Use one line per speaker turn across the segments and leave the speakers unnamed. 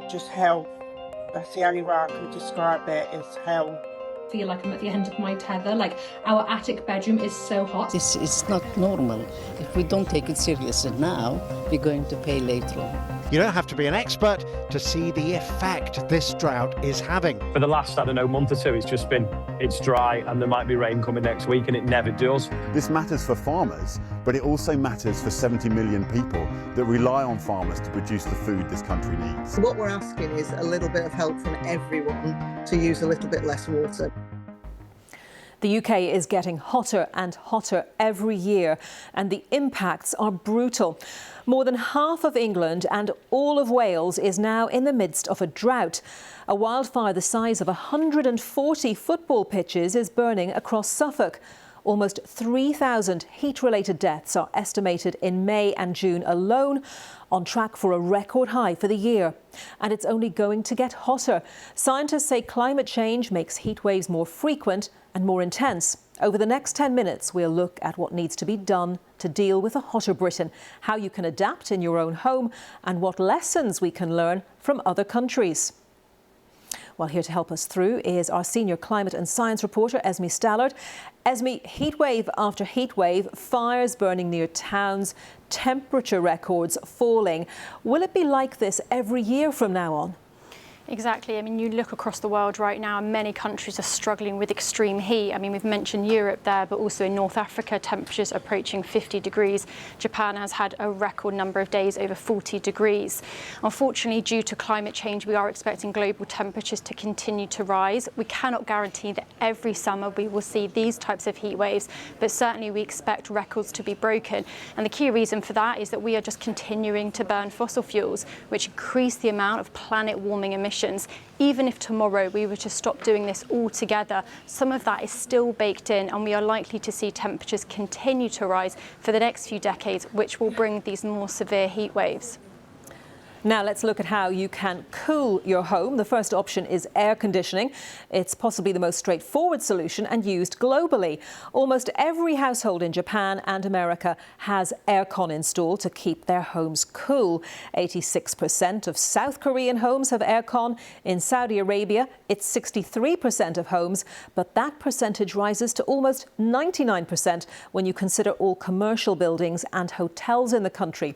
just hell. That's the only way I can describe it, is hell.
I feel like I'm at the end of my tether. Like, our attic bedroom is so hot.
This is not normal. If we don't take it seriously now, we're going to pay later on.
You don't have to be an expert to see the effect this drought is having.
For the last, I don't know, month or two, it's dry and there might be rain coming next week, and it never does.
This matters for farmers, but it also matters for 70 million people that rely on farmers to produce the food this country needs.
What we're asking is a little bit of help from everyone to use a little bit less water.
The UK is getting hotter and hotter every year, and the impacts are brutal. More than half of England and all of Wales is now in the midst of a drought. A wildfire the size of 140 football pitches is burning across Suffolk. Almost 3,000 heat-related deaths are estimated in May and June alone, on track for a record high for the year. And it's only going to get hotter. Scientists say climate change makes heat waves more frequent and more intense. Over the next 10 minutes, we'll look at what needs to be done to deal with a hotter Britain, how you can adapt in your own home, and what lessons we can learn from other countries. Well, here to help us through is our senior climate and science reporter, Esme Stallard. Esme, heatwave after heatwave, fires burning near towns, temperature records falling. Will it be like this every year from now on?
Exactly. I mean, you look across the world right now, and many countries are struggling with extreme heat. I mean, we've mentioned Europe there, but also in North Africa, temperatures approaching 50 degrees. Japan has had a record number of days over 40 degrees. Unfortunately, due to climate change, we are expecting global temperatures to continue to rise. We cannot guarantee that every summer we will see these types of heat waves, but certainly we expect records to be broken. And the key reason for that is that we are just continuing to burn fossil fuels, which increase the amount of planet warming emissions. Even if tomorrow we were to stop doing this altogether, some of that is still baked in, and we are likely to see temperatures continue to rise for the next few decades, which will bring these more severe heat waves.
Now let's look at how you can cool your home. The first option is air conditioning. It's possibly the most straightforward solution and used globally. Almost every household in Japan and America has aircon installed to keep their homes cool. 86% of South Korean homes have aircon. In Saudi Arabia, it's 63% of homes, but that percentage rises to almost 99% when you consider all commercial buildings and hotels in the country.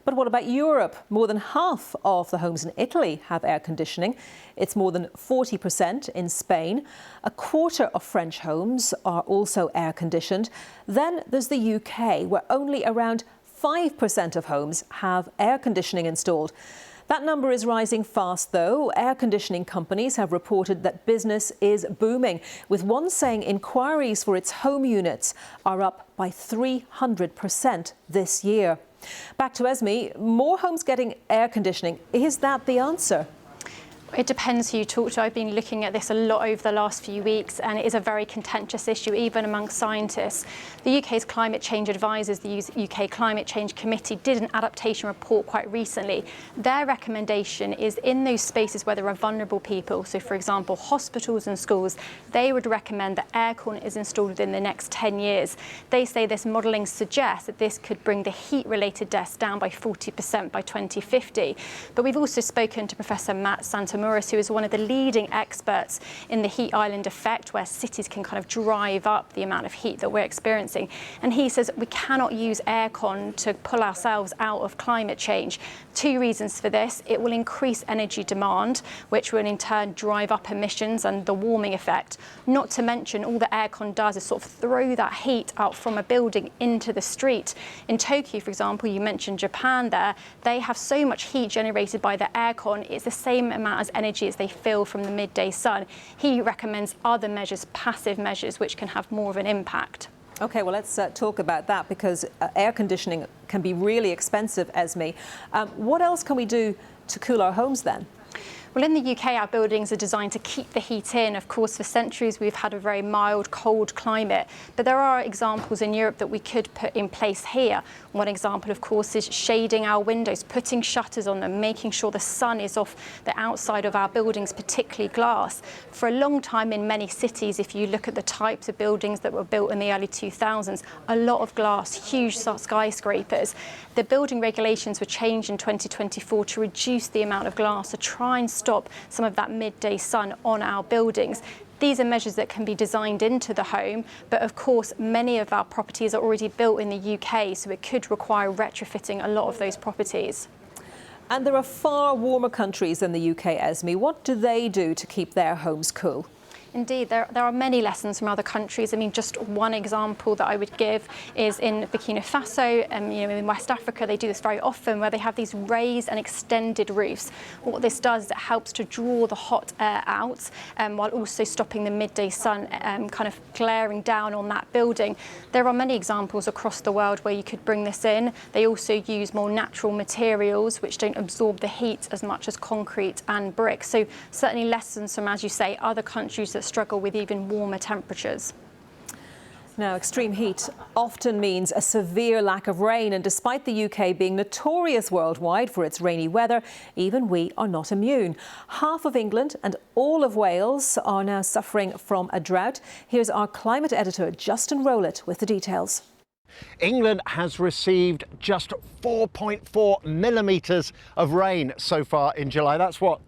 But what about Europe? More than half of the homes in Italy have air conditioning. It's more than 40% in Spain. A quarter of French homes are also air conditioned. Then there's the UK, where only around 5% of homes have air conditioning installed. That number is rising fast, though. Air conditioning companies have reported that business is booming, with one saying inquiries for its home units are up by 300% this year. Back to Esme. More homes getting air conditioning. Is that the answer?
It depends who you talk to. I've been looking at this a lot over the last few weeks, and it is a very contentious issue, even among scientists. The UK's climate change advisors, the UK Climate Change Committee, did an adaptation report quite recently. Their recommendation is in those spaces where there are vulnerable people, so for example, hospitals and schools, they would recommend that aircon is installed within the next 10 years. They say this modelling suggests that this could bring the heat-related deaths down by 40% by 2050. But we've also spoken to Professor Matt Santamouris, who is one of the leading experts in the heat island effect, where cities can kind of drive up the amount of heat that we're experiencing. And he says we cannot use aircon to pull ourselves out of climate change. Two reasons for this: it will increase energy demand, which will in turn drive up emissions and the warming effect. Not to mention, all the aircon does is sort of throw that heat out from a building into the street. In Tokyo, for example, you mentioned Japan there, they have so much heat generated by the aircon, it's the same amount as energy as they feel from the midday sun. He recommends other measures, passive measures, which can have more of an impact.
OK, well, let's talk about that, because air conditioning can be really expensive, Esme. What else can we do to cool our homes then?
Well, in the UK, our buildings are designed to keep the heat in. Of course, for centuries, we've had a very mild, cold climate. But there are examples in Europe that we could put in place here. One example, of course, is shading our windows, putting shutters on them, making sure the sun is off the outside of our buildings, particularly glass. For a long time in many cities, if you look at the types of buildings that were built in the early 2000s, a lot of glass, huge skyscrapers. The building regulations were changed in 2024 to reduce the amount of glass, to try and stop some of that midday sun on our buildings. These are measures that can be designed into the home, but of course many of our properties are already built in the UK, so it could require retrofitting a lot of those properties.
And there are far warmer countries than the UK, Esme. What do they do to keep their homes cool?
Indeed, there are many lessons from other countries. I mean, just one example that I would give is in Burkina Faso, in West Africa, they do this very often, where they have these raised and extended roofs. What this does is it helps to draw the hot air out, while also stopping the midday sun kind of glaring down on that building. There are many examples across the world where you could bring this in. They also use more natural materials which don't absorb the heat as much as concrete and brick. So certainly lessons from, as you say, other countries that struggle with even warmer temperatures.
Now, extreme heat often means a severe lack of rain, and despite the UK being notorious worldwide for its rainy weather, even we are not immune. Half of England and all of Wales are now suffering from a drought. Here's our climate editor, Justin Rowlett, with the details.
England has received just 4.4 millimetres of rain so far in July. That's what?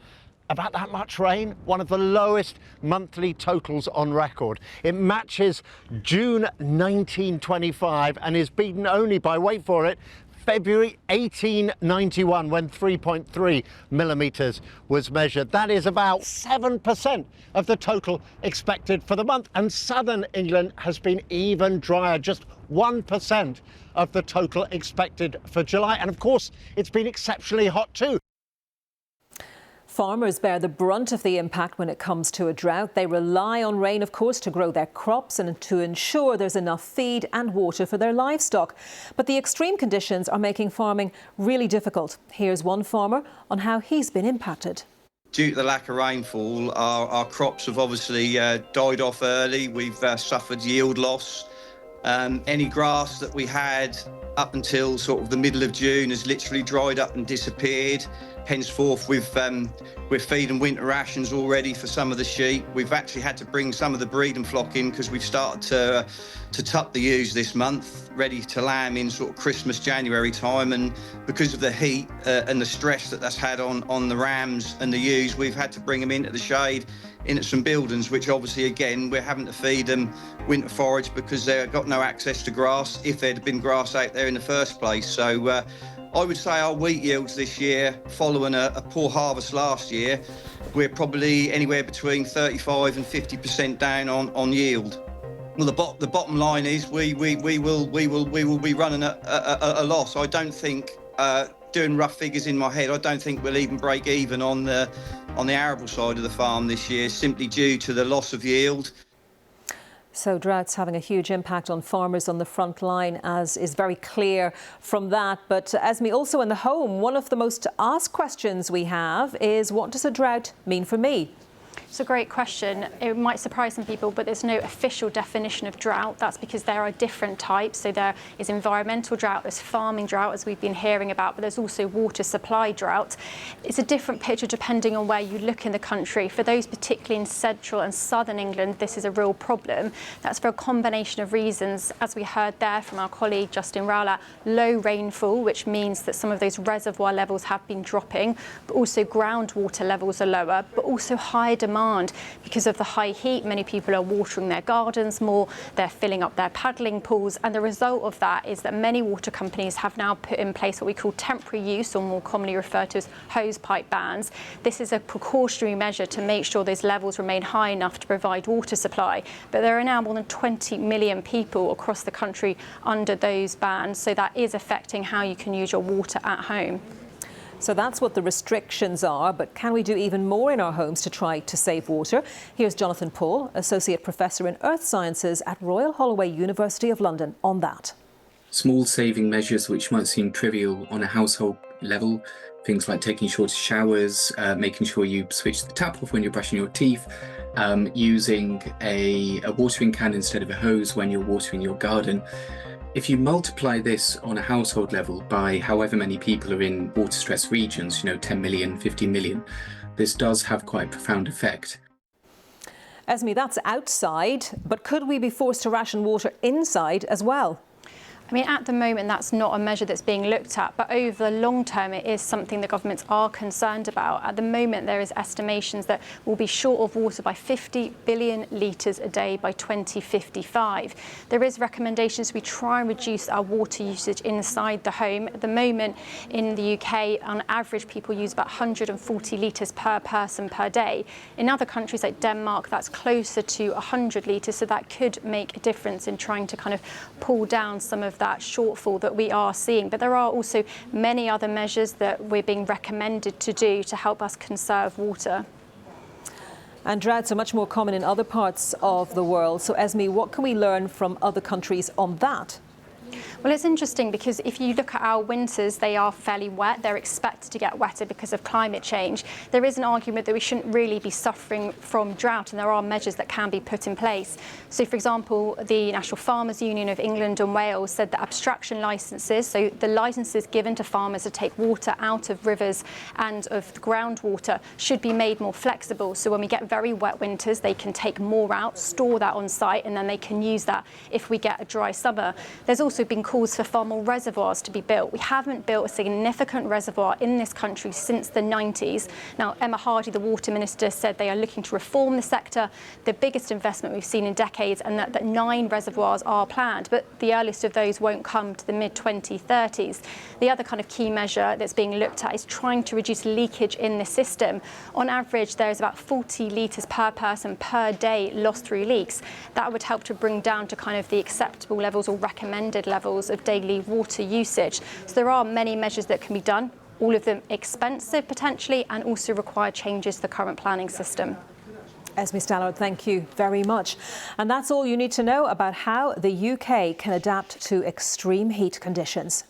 About that much rain, one of the lowest monthly totals on record. It matches June 1925 and is beaten only by, wait for it, February 1891, when 3.3 millimetres was measured. That is about 7% of the total expected for the month. And southern England has been even drier, just 1% of the total expected for July. And of course, it's been exceptionally hot too.
Farmers bear the brunt of the impact when it comes to a drought. They rely on rain, of course, to grow their crops and to ensure there's enough feed and water for their livestock. But the extreme conditions are making farming really difficult. Here's one farmer on how he's been impacted.
Due to the lack of rainfall, our crops have obviously died off early. We've suffered yield loss. Any grass that we had up until sort of the middle of June has literally dried up and disappeared. Henceforth, we're feeding winter rations already for some of the sheep. We've actually had to bring some of the breeding flock in because we've started to tuck the ewes this month, ready to lamb in sort of Christmas, January time. And because of the heat and the stress that's had on the rams and the ewes, we've had to bring them into the shade, into some buildings, which obviously, again, we're having to feed them winter forage because they've got no access to grass, if there'd have been grass out there in the first place. So I would say our wheat yields this year, following a poor harvest last year, we're probably anywhere between 35 and 50% down on yield. Well, the bottom line is we will be running a loss. I don't think, doing rough figures in my head, I don't think we'll even break even on the arable side of the farm this year, simply due to the loss of yield.
So drought's having a huge impact on farmers on the front line, as is very clear from that. But Esme, also in the home, one of the most asked questions we have is, what does a drought mean for me?
It's a great question. It might surprise some people, but there's no official definition of drought. That's because there are different types. So there is environmental drought, there's farming drought, as we've been hearing about, but there's also water supply drought. It's a different picture depending on where you look in the country. For those particularly in central and southern England, this is a real problem. That's for a combination of reasons. As we heard there from our colleague Justin Rowlett, low rainfall, which means that some of those reservoir levels have been dropping, but also groundwater levels are lower, but also high demand. Because of the high heat, many people are watering their gardens more, they're filling up their paddling pools, and the result of that is that many water companies have now put in place what we call temporary use, or more commonly referred to as hose pipe bans. This is a precautionary measure to make sure those levels remain high enough to provide water supply. But there are now more than 20 million people across the country under those bans, so that is affecting how you can use your water at home.
So that's what the restrictions are, but can we do even more in our homes to try to save water? Here's Jonathan Paul, Associate Professor in Earth Sciences at Royal Holloway, University of London, on that.
Small saving measures which might seem trivial on a household level. Things like taking shorter showers, making sure you switch the tap off when you're brushing your teeth, using a watering can instead of a hose when you're watering your garden. If you multiply this on a household level by however many people are in water stress regions, 10 million, 15 million, this does have quite a profound effect.
Esme, that's outside, but could we be forced to ration water inside as well?
I mean, at the moment, that's not a measure that's being looked at, but over the long term, it is something that governments are concerned about. At the moment, there is estimations that we'll be short of water by 50 billion litres a day by 2055. There is recommendations we try and reduce our water usage inside the home. At the moment, in the UK, on average, people use about 140 litres per person per day. In other countries like Denmark, that's closer to 100 litres, so that could make a difference in trying to kind of pull down some of that shortfall that we are seeing. But there are also many other measures that we're being recommended to do to help us conserve water.
And droughts are much more common in other parts of the world. So Esme, what can we learn from other countries on that?
Well, it's interesting because if you look at our winters, they are fairly wet. They're expected to get wetter because of climate change. There is an argument that we shouldn't really be suffering from drought, and there are measures that can be put in place. So, for example, the National Farmers Union of England and Wales said that abstraction licences, so the licences given to farmers to take water out of rivers and of the groundwater, should be made more flexible. So when we get very wet winters, they can take more out, store that on site, and then they can use that if we get a dry summer. There's also been calls for far more reservoirs to be built. We haven't built a significant reservoir in this country since the 90s. Now, Emma Hardy, the Water Minister, said they are looking to reform the sector, the biggest investment we've seen in decades, and that 9 reservoirs are planned, but the earliest of those won't come to the mid-2030s. The other kind of key measure that's being looked at is trying to reduce leakage in the system. On average, there's about 40 litres per person per day lost through leaks. That would help to bring down to kind of the acceptable levels or recommended levels of daily water usage. So there are many measures that can be done, all of them expensive potentially, and also require changes to the current planning system.
Esme Stallard, thank you very much. And that's all you need to know about how the UK can adapt to extreme heat conditions.